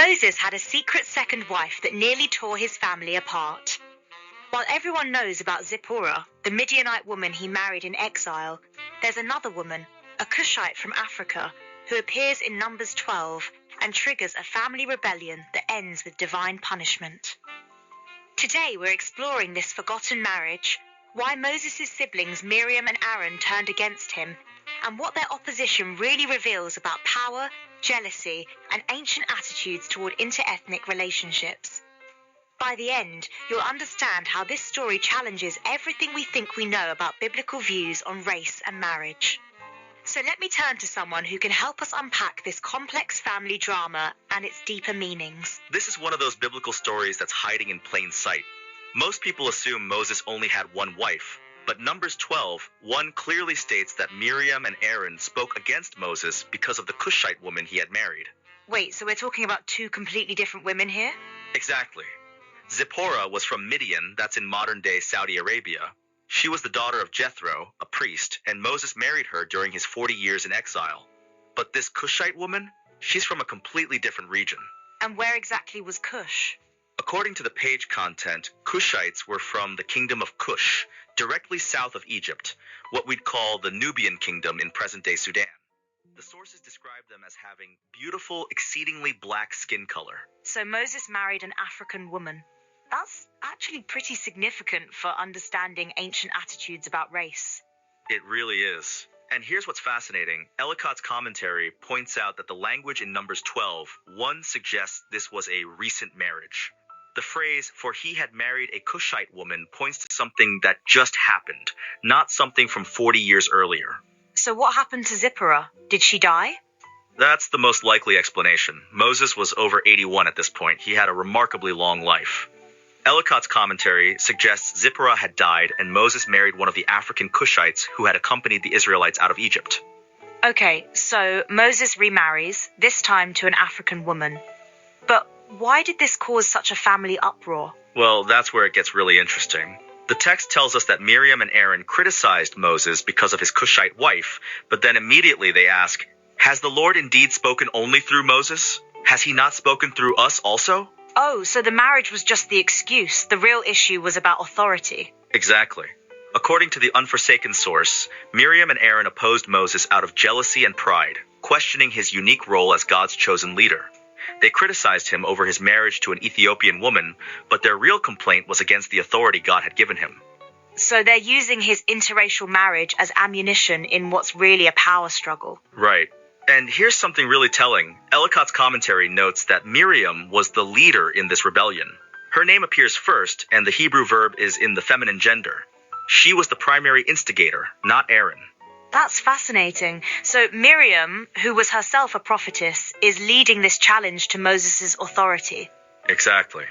Moses had a secret second wife that nearly tore his family apart. While everyone knows about Zipporah, the Midianite woman he married in exile, there's another woman, a Cushite from Africa, who appears in Numbers 12 and triggers a family rebellion that ends with divine punishment. Today we're exploring this forgotten marriage, why Moses' siblings Miriam and Aaron turned against him, and what their opposition really reveals about power, jealousy, and ancient attitudes toward interethnic relationships. By the end, you'll understand how this story challenges everything we think we know about biblical views on race and marriage. So let me turn to someone who can help us unpack this complex family drama and its deeper meanings. This is one of those biblical stories that's hiding in plain sight. Most people assume Moses only had one wife, but Numbers 12:1 clearly states that Miriam and Aaron spoke against Moses because of the Cushite woman he had married. Wait, so we're talking about two completely different women here? Exactly. Zipporah was from Midian, that's in modern-day Saudi Arabia. She was the daughter of Jethro, a priest, and Moses married her during his 40 years in exile. But this Cushite woman, she's from a completely different region. And where exactly was Cush? According to the page content, Cushites were from the kingdom of Cush, directly south of Egypt, what we'd call the Nubian kingdom in present-day Sudan. The sources describe them as having beautiful, exceedingly black skin color. So Moses married an African woman. That's actually pretty significant for understanding ancient attitudes about race. It really is. And here's what's fascinating. Ellicott's commentary points out that the language in Numbers 12:1 suggests this was a recent marriage. The phrase, "for he had married a Cushite woman," points to something that just happened, not something from 40 years earlier. So what happened to Zipporah? Did she die? That's the most likely explanation. Moses was over 81 at this point. He had a remarkably long life. Ellicott's commentary suggests Zipporah had died and Moses married one of the African Cushites who had accompanied the Israelites out of Egypt. Okay, so Moses remarries, this time to an African woman. But why did this cause such a family uproar? Well, that's where it gets really interesting. The text tells us that Miriam and Aaron criticized Moses because of his Cushite wife, but then immediately they ask, "Has the Lord indeed spoken only through Moses? Has he not spoken through us also?" Oh, so the marriage was just the excuse. The real issue was about authority. Exactly. According to the unforsaken source, Miriam and Aaron opposed Moses out of jealousy and pride, questioning his unique role as God's chosen leader. They criticized him over his marriage to an Ethiopian woman, but their real complaint was against the authority God had given him. So they're using his interracial marriage as ammunition in what's really a power struggle. Right. And here's something really telling. Ellicott's commentary notes that Miriam was the leader in this rebellion. Her name appears first, and the Hebrew verb is in the feminine gender. She was the primary instigator, not Aaron. That's fascinating. So Miriam, who was herself a prophetess, is leading this challenge to Moses' authority. Exactly.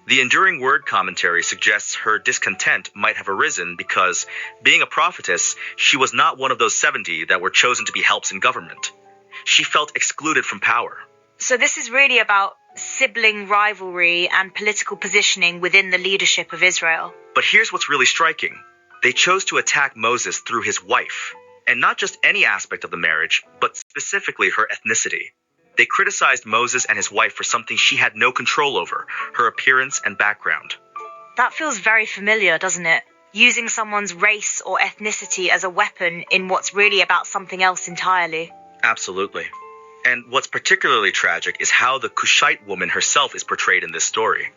The Enduring Word commentary suggests her discontent might have arisen because, being a prophetess, she was not one of those 70 that were chosen to be helps in government. She felt excluded from power. So this is really about sibling rivalry and political positioning within the leadership of Israel. But here's what's really striking. They chose to attack Moses through his wife, and not just any aspect of the marriage, but specifically her ethnicity. They criticized Moses and his wife for something she had no control over, her appearance and background. That feels very familiar, doesn't it? Using someone's race or ethnicity as a weapon in what's really about something else entirely. Absolutely. And what's particularly tragic is how the Cushite woman herself is portrayed in this story.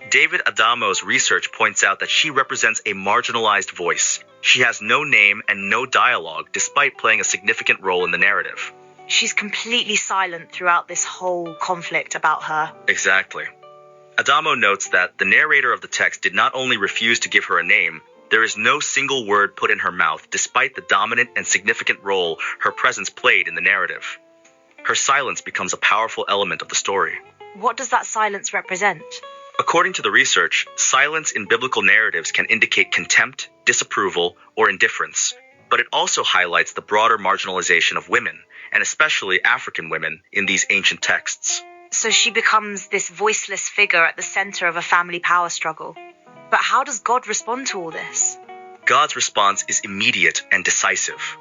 David Adamo's research points out that she represents a marginalized voice. She has no name and no dialogue, despite playing a significant role in the narrative. She's completely silent throughout this whole conflict about her. Exactly. Adamo notes that the narrator of the text did not only refuse to give her a name, there is no single word put in her mouth, despite the dominant and significant role her presence played in the narrative. Her silence becomes a powerful element of the story. What does that silence represent? According to the research, silence in biblical narratives can indicate contempt, disapproval, or indifference, but it also highlights the broader marginalization of women, and especially African women, in these ancient texts. So she becomes this voiceless figure at the center of a family power struggle. But how does God respond to all this? God's response is immediate and decisive.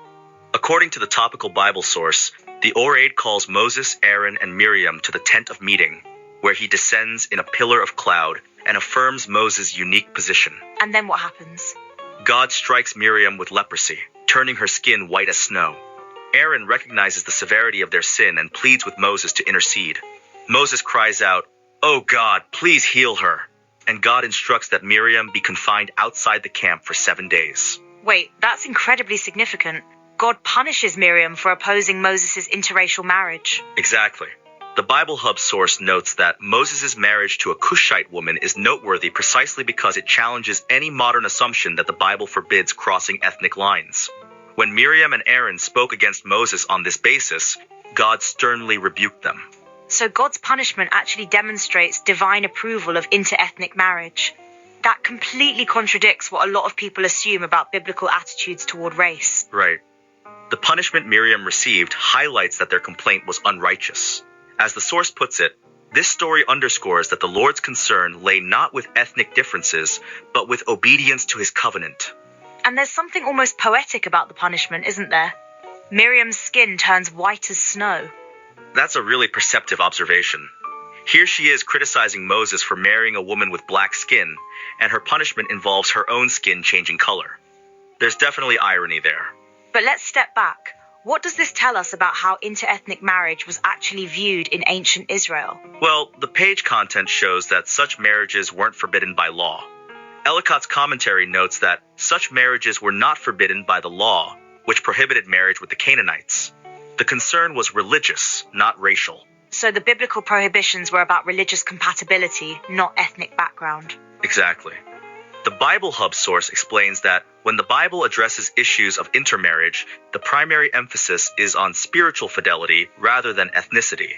According to the topical Bible source, the Oraid calls Moses, Aaron, and Miriam to the tent of meeting, where he descends in a pillar of cloud and affirms Moses' unique position. And then what happens? God strikes Miriam with leprosy, turning her skin white as snow. Aaron recognizes the severity of their sin and pleads with Moses to intercede. Moses cries out, "Oh God, please heal her." And God instructs that Miriam be confined outside the camp for 7 days. Wait, that's incredibly significant. God punishes Miriam for opposing Moses' interracial marriage. Exactly. The Bible Hub source notes that Moses' marriage to a Cushite woman is noteworthy precisely because it challenges any modern assumption that the Bible forbids crossing ethnic lines. When Miriam and Aaron spoke against Moses on this basis, God sternly rebuked them. So God's punishment actually demonstrates divine approval of interethnic marriage. That completely contradicts what a lot of people assume about biblical attitudes toward race. Right. The punishment Miriam received highlights that their complaint was unrighteous. As the source puts it, this story underscores that the Lord's concern lay not with ethnic differences, but with obedience to his covenant. And there's something almost poetic about the punishment, isn't there? Miriam's skin turns white as snow. That's a really perceptive observation. Here she is criticizing Moses for marrying a woman with black skin, and her punishment involves her own skin changing color. There's definitely irony there. But let's step back. What does this tell us about how interethnic marriage was actually viewed in ancient Israel? Well, the page content shows that such marriages weren't forbidden by law. Ellicott's commentary notes that such marriages were not forbidden by the law, which prohibited marriage with the Canaanites. The concern was religious, not racial. So the biblical prohibitions were about religious compatibility, not ethnic background. Exactly. The Bible Hub source explains that when the Bible addresses issues of intermarriage, the primary emphasis is on spiritual fidelity rather than ethnicity.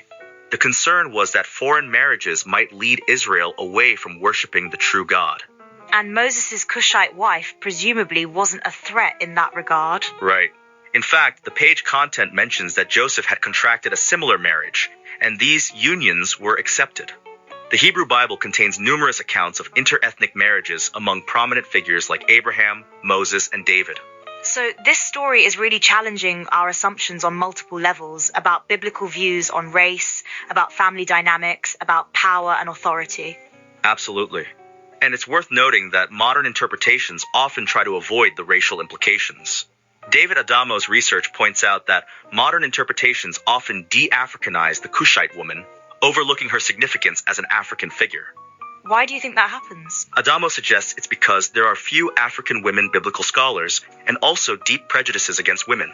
The concern was that foreign marriages might lead Israel away from worshiping the true God. And Moses' Cushite wife presumably wasn't a threat in that regard. Right. In fact, the page content mentions that Joseph had contracted a similar marriage, and these unions were accepted. The Hebrew Bible contains numerous accounts of interethnic marriages among prominent figures like Abraham, Moses, and David. So this story is really challenging our assumptions on multiple levels about biblical views on race, about family dynamics, about power and authority. Absolutely. And it's worth noting that modern interpretations often try to avoid the racial implications. David Adamo's research points out that modern interpretations often de-Africanize the Cushite woman, overlooking her significance as an African figure. Why do you think that happens? Adamo suggests it's because there are few African women biblical scholars and also deep prejudices against women.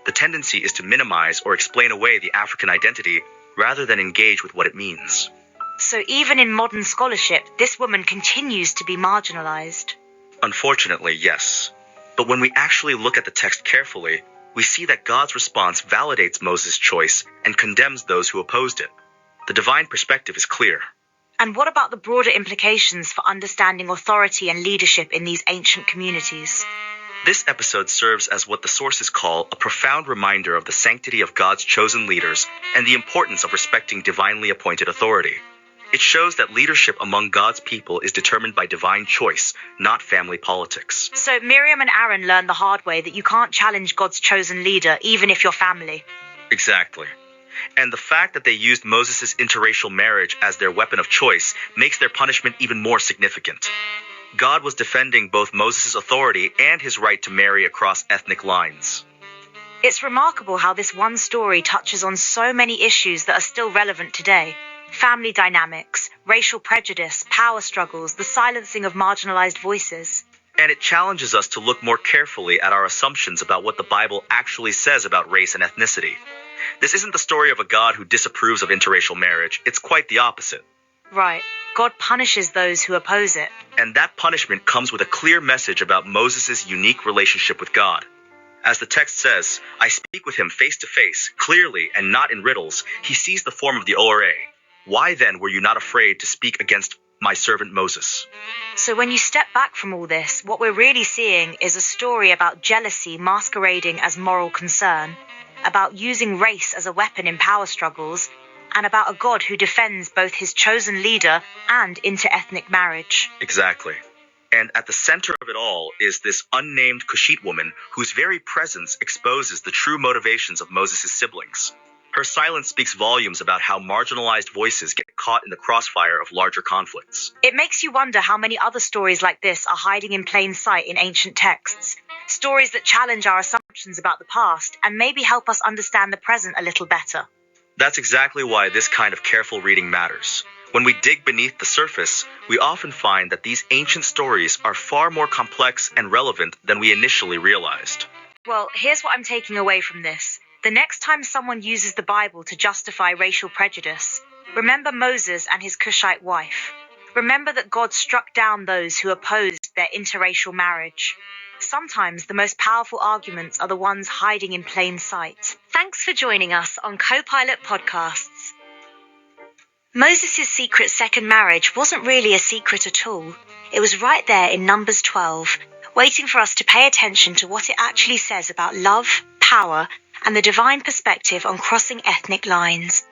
The tendency is to minimize or explain away the African identity rather than engage with what it means. So even in modern scholarship, this woman continues to be marginalized. Unfortunately, yes. But when we actually look at the text carefully, we see that God's response validates Moses' choice and condemns those who opposed it. The divine perspective is clear. And what about the broader implications for understanding authority and leadership in these ancient communities? This episode serves as what the sources call a profound reminder of the sanctity of God's chosen leaders and the importance of respecting divinely appointed authority. It shows that leadership among God's people is determined by divine choice, not family politics. So Miriam and Aaron learned the hard way that you can't challenge God's chosen leader, even if you're family. Exactly. And the fact that they used Moses' interracial marriage as their weapon of choice makes their punishment even more significant. God was defending both Moses' authority and his right to marry across ethnic lines. It's remarkable how this one story touches on so many issues that are still relevant today. Family dynamics, racial prejudice, power struggles, the silencing of marginalized voices. And it challenges us to look more carefully at our assumptions about what the Bible actually says about race and ethnicity. This isn't the story of a God who disapproves of interracial marriage. It's quite the opposite. Right. God punishes those who oppose it. And that punishment comes with a clear message about Moses' unique relationship with God. As the text says, I speak with him face to face, clearly and not in riddles. He sees the form of the Ora. Why then were you not afraid to speak against my servant Moses? So when you step back from all this, what we're really seeing is a story about jealousy masquerading as moral concern, about using race as a weapon in power struggles, and about a God who defends both his chosen leader and interethnic marriage. Exactly. And at the center of it all is this unnamed Cushite woman whose very presence exposes the true motivations of Moses' siblings. Her silence speaks volumes about how marginalized voices get caught in the crossfire of larger conflicts. It makes you wonder how many other stories like this are hiding in plain sight in ancient texts. Stories that challenge our assumptions about the past and maybe help us understand the present a little better. That's exactly why this kind of careful reading matters. When we dig beneath the surface, we often find that these ancient stories are far more complex and relevant than we initially realized. Well, here's what I'm taking away from this. The next time someone uses the Bible to justify racial prejudice, remember Moses and his Cushite wife. Remember that God struck down those who opposed their interracial marriage. Sometimes the most powerful arguments are the ones hiding in plain sight. Thanks for joining us on Copilot Podcasts. Moses' secret second marriage wasn't really a secret at all. It was right there in Numbers 12, waiting for us to pay attention to what it actually says about love, power, and the divine perspective on crossing ethnic lines.